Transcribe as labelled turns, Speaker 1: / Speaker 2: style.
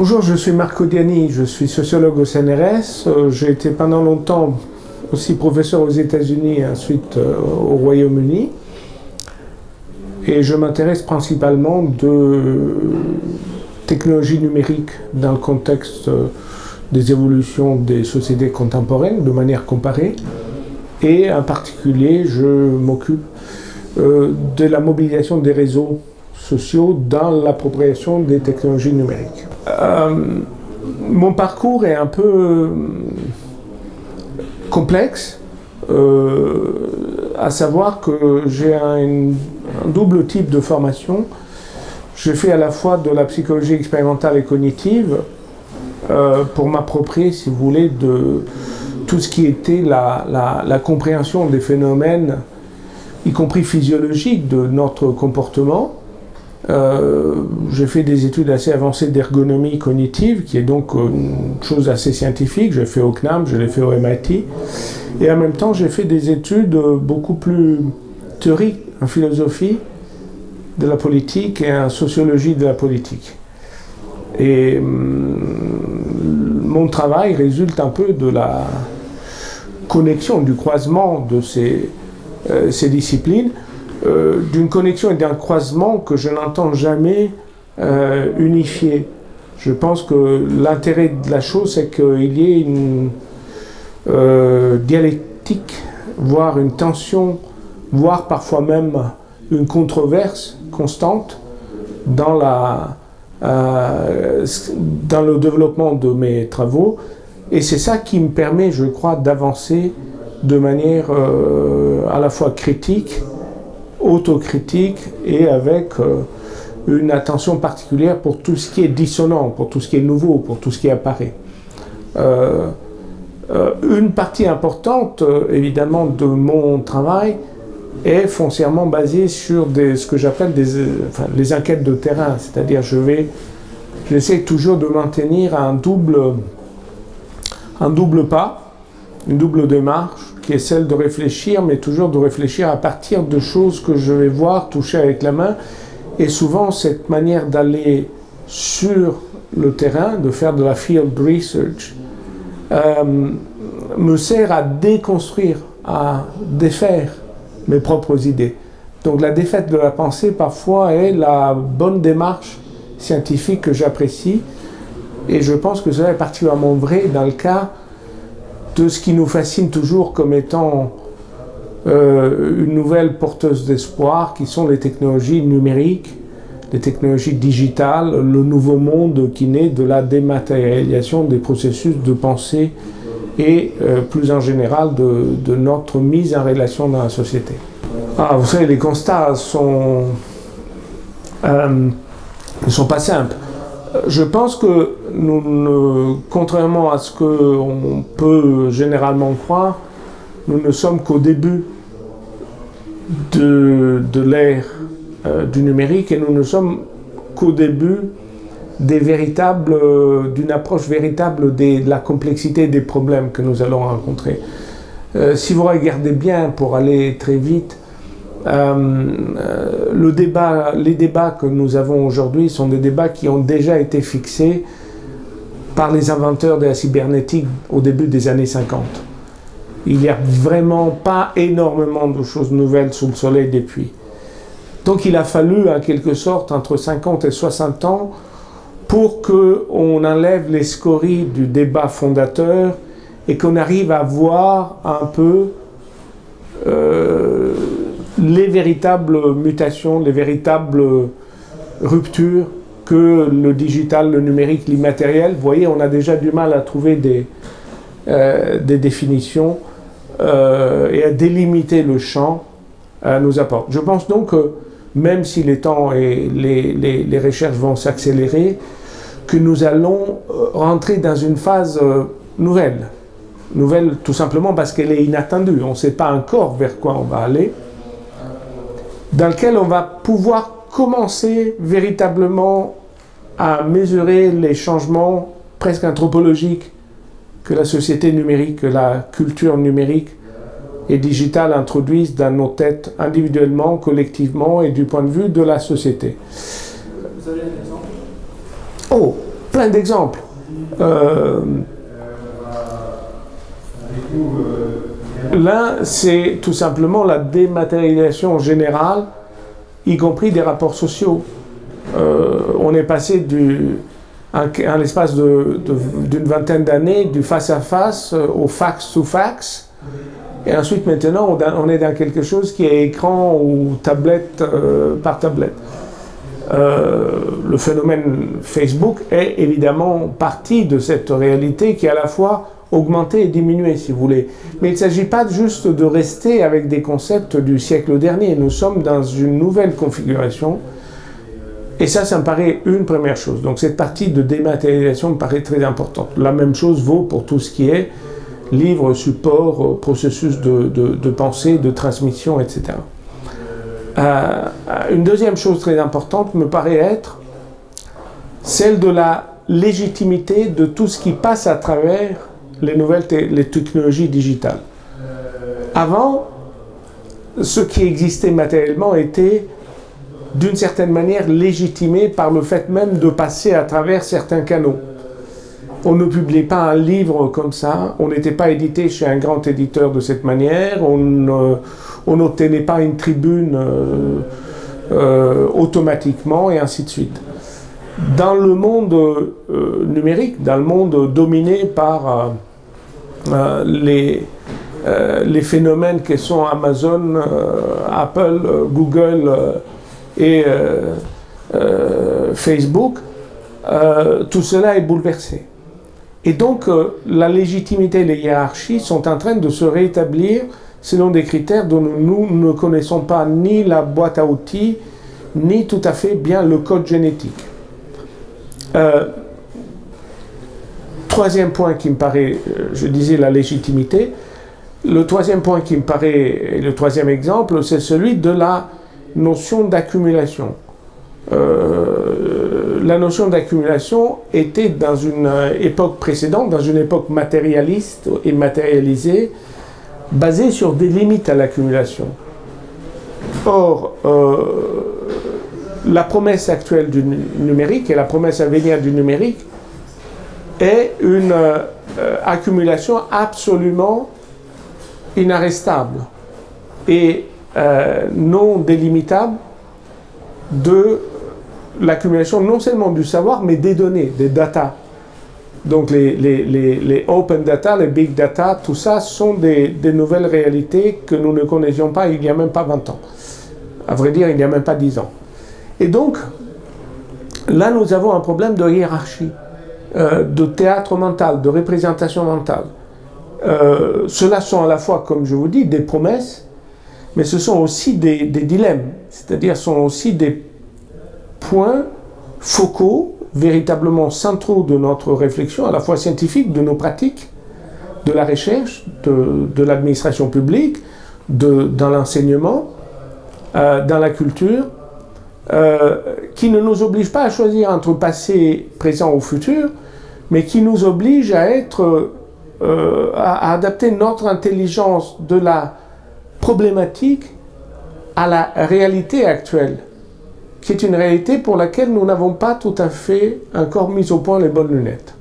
Speaker 1: Bonjour, je suis Marco Diani, je suis sociologue au CNRS. J'ai été pendant longtemps aussi professeur aux États-Unis et ensuite au Royaume-Uni. Et je m'intéresse principalement de technologies numériques dans le contexte des évolutions des sociétés contemporaines de manière comparée. Et en particulier, je m'occupe de la mobilisation des réseaux sociaux dans l'appropriation des technologies numériques. Mon parcours est un peu complexe, à savoir que j'ai un double type de formation. J'ai fait à la fois de la psychologie expérimentale et cognitive pour m'approprier, si vous voulez, de tout ce qui était la compréhension des phénomènes, y compris physiologiques, de notre comportement. J'ai fait des études assez avancées d'ergonomie cognitive, qui est donc une chose assez scientifique. J'ai fait au CNAM, je l'ai fait au MIT. Et en même temps, j'ai fait des études beaucoup plus théoriques en philosophie de la politique et en sociologie de la politique. Et mon travail résulte un peu de la connexion, du croisement de ces disciplines. D'une connexion et d'un croisement que je n'entends jamais unifier. Je pense que l'intérêt de la chose, c'est qu'il y ait une dialectique, voire une tension, voire parfois même une controverse constante dans le développement de mes travaux. Et c'est ça qui me permet, je crois, d'avancer de manière à la fois critique, autocritique et avec une attention particulière pour tout ce qui est dissonant, pour tout ce qui est nouveau, pour tout ce qui apparaît. Une partie importante, évidemment, de mon travail est foncièrement basée sur ce que j'appelle les enquêtes de terrain, c'est-à-dire j'essaie toujours de maintenir un double pas, une double démarche, qui est celle de réfléchir, mais toujours de réfléchir à partir de choses que je vais voir, toucher avec la main. Et souvent, cette manière d'aller sur le terrain, de faire de la field research, me sert à déconstruire, à défaire mes propres idées. Donc la défaite de la pensée, parfois, est la bonne démarche scientifique que j'apprécie. Et je pense que cela est particulièrement vrai dans le cas de ce qui nous fascine toujours comme étant une nouvelle porteuse d'espoir, qui sont les technologies numériques, les technologies digitales, le nouveau monde qui naît de la dématérialisation des processus de pensée et plus en général de notre mise en relation dans la société. Vous savez, les constats ne sont pas simples. Je pense que contrairement à ce qu'on peut généralement croire, nous ne sommes qu'au début de l'ère du numérique et nous ne sommes qu'au début d'une approche véritable de la complexité des problèmes que nous allons rencontrer. Si vous regardez bien, pour aller très vite, les débats que nous avons aujourd'hui sont des débats qui ont déjà été fixés par les inventeurs de la cybernétique au début des années 50. Il n'y a vraiment pas énormément de choses nouvelles sous le soleil depuis. Donc il a fallu, en quelque sorte, entre 50 et 60 ans pour qu'on enlève les scories du débat fondateur et qu'on arrive à voir un peu les véritables mutations, les véritables ruptures que le digital, le numérique, l'immatériel. Vous voyez, on a déjà du mal à trouver des définitions et à délimiter le champ nous apporte. Je pense donc que même si les temps et les recherches vont s'accélérer, que nous allons rentrer dans une phase nouvelle. Nouvelle tout simplement parce qu'elle est inattendue. On ne sait pas encore vers quoi on va aller, dans lequel on va pouvoir commencer véritablement à mesurer les changements presque anthropologiques que la société numérique, que la culture numérique et digitale introduisent dans nos têtes individuellement, collectivement et du point de vue de la société.
Speaker 2: Vous avez un exemple?
Speaker 1: Oh, plein. plein d'exemples. L'un, c'est tout simplement la dématérialisation générale, y compris des rapports sociaux. On est passé en l'espace d'une vingtaine d'années du face-à-face au fax-to-fax. Et ensuite, maintenant, on est dans quelque chose qui est écran ou tablette par tablette. Le phénomène Facebook est évidemment partie de cette réalité qui est à la fois augmentée et diminuée, si vous voulez. Mais il ne s'agit pas juste de rester avec des concepts du siècle dernier. Nous sommes dans une nouvelle configuration. Et ça me paraît une première chose. Donc cette partie de dématérialisation me paraît très importante. La même chose vaut pour tout ce qui est livre, support, processus de pensée, de transmission, etc. Une deuxième chose très importante me paraît être celle de la légitimité de tout ce qui passe à travers les technologies digitales. Avant, ce qui existait matériellement était d'une certaine manière légitimé par le fait même de passer à travers certains canaux. On ne publiait pas un livre comme ça, on n'était pas édité chez un grand éditeur de cette manière, on n'obtenait pas une tribune automatiquement, et ainsi de suite. Dans le monde numérique, dans le monde dominé par les phénomènes qui sont Amazon, Apple, Google et Facebook, tout cela est bouleversé. Et donc, la légitimité et les hiérarchies sont en train de se rétablir selon des critères dont nous ne connaissons pas ni la boîte à outils, ni tout à fait bien le code génétique. Troisième point qui me paraît, je disais la légitimité, le troisième point qui me paraît, le troisième exemple, c'est celui de la notion d'accumulation. La notion d'accumulation était dans une époque précédente, dans une époque matérialiste et matérialisée, basée sur des limites à l'accumulation. Or, la promesse actuelle du numérique et la promesse à venir du numérique est une accumulation absolument inarrêtable et non délimitable de l'accumulation non seulement du savoir, mais des données, des data. Donc les open data, les big data, tout ça sont des nouvelles réalités que nous ne connaissions pas il n'y a même pas 20 ans. À vrai dire, il n'y a même pas 10 ans. Et donc, là, nous avons un problème de hiérarchie, de théâtre mental, de représentation mentale. Cela sont à la fois, comme je vous dis, des promesses, mais ce sont aussi des dilemmes, c'est-à-dire sont aussi des points focaux, véritablement centraux de notre réflexion, à la fois scientifique, de nos pratiques, de la recherche, de l'administration publique, dans l'enseignement, dans la culture, qui ne nous obligent pas à choisir entre passé, présent ou futur, mais qui nous obligent à adapter notre intelligence de la problématique à la réalité actuelle, qui est une réalité pour laquelle nous n'avons pas tout à fait encore mis au point les bonnes lunettes.